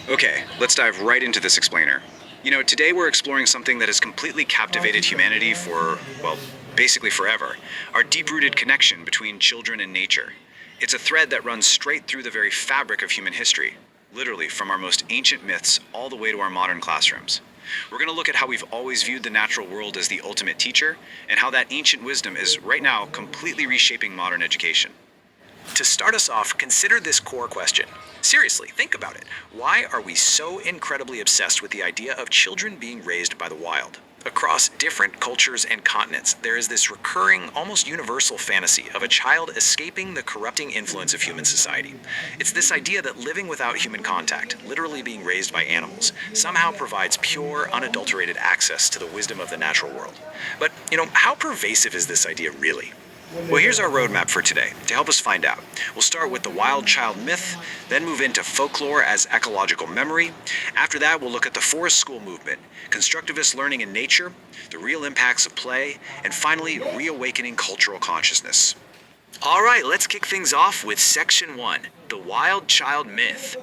Okay, let's dive right into this explainer. Today we're exploring something that has completely captivated humanity for, well, basically forever: our deep rooted connection between children and nature. It's a thread that runs straight through the very fabric of human history, literally from our most ancient myths all the way to our modern classrooms. We're going to look at how we've always viewed the natural world as the ultimate teacher, and how that ancient wisdom is right now completely reshaping modern education. To start us off, consider this core question. Seriously, think about it. Why are we so incredibly obsessed with the idea of children being raised by the wild? Across different cultures and continents, there is this recurring, almost universal fantasy of a child escaping the corrupting influence of human society. It's this idea that living without human contact, literally being raised by animals, somehow provides pure, unadulterated access to the wisdom of the natural world. But, how pervasive is this idea really? Well, here's our roadmap for today. To help us find out, we'll start with the wild child myth, then move into folklore as ecological memory. After that, we'll look at the forest school movement, constructivist learning in nature, the real impacts of play, and finally, reawakening cultural consciousness. All right, let's kick things off with section 1, the wild child myth.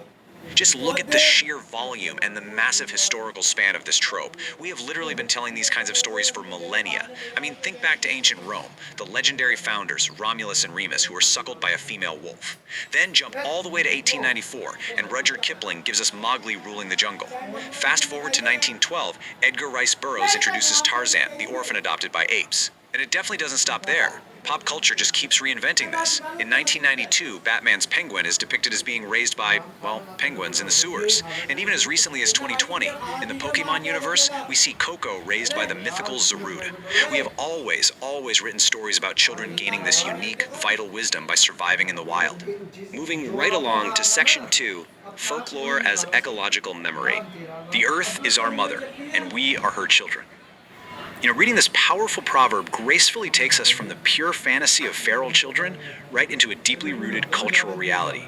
Just look at the sheer volume and the massive historical span of this trope. We have literally been telling these kinds of stories for millennia. I mean, think back to ancient Rome, the legendary founders Romulus and Remus, who were suckled by a female wolf. Then jump all the way to 1894, and Rudyard Kipling gives us Mowgli ruling the jungle. Fast forward to 1912, Edgar Rice Burroughs introduces Tarzan, the orphan adopted by apes. And it definitely doesn't stop there. Pop culture just keeps reinventing this. In 1992, Batman's Penguin is depicted as being raised by, well, penguins in the sewers. And even as recently as 2020, in the Pokemon universe, we see Coco raised by the mythical Zarude. We have always written stories about children gaining this unique, vital wisdom by surviving in the wild. Moving right along to section 2, folklore as ecological memory. The earth is our mother, and we are her children. Reading this powerful proverb gracefully takes us from the pure fantasy of feral children right into a deeply rooted cultural reality.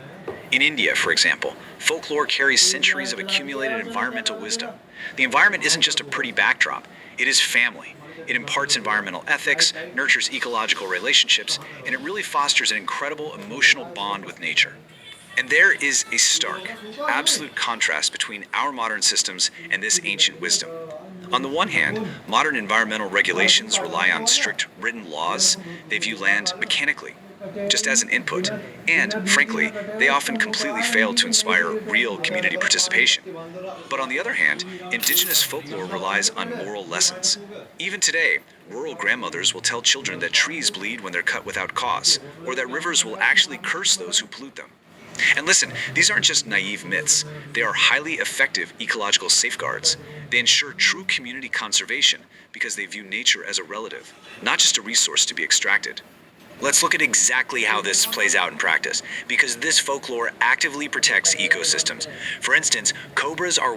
In India, for example, folklore carries centuries of accumulated environmental wisdom. The environment isn't just a pretty backdrop, it is family. It imparts environmental ethics, nurtures ecological relationships, and it really fosters an incredible emotional bond with nature. And there is a stark, absolute contrast between our modern systems and this ancient wisdom. On the one hand, modern environmental regulations rely on strict written laws. They view land mechanically, just as an input, and, frankly, they often completely fail to inspire real community participation. But on the other hand, indigenous folklore relies on moral lessons. Even today, rural grandmothers will tell children that trees bleed when they're cut without cause, or that rivers will actually curse those who pollute them. And listen, these aren't just naive myths. They are highly effective ecological safeguards. They ensure true community conservation because they view nature as a relative, not just a resource to be extracted. Let's look at exactly how this plays out in practice, because this folklore actively protects ecosystems. For instance, cobras are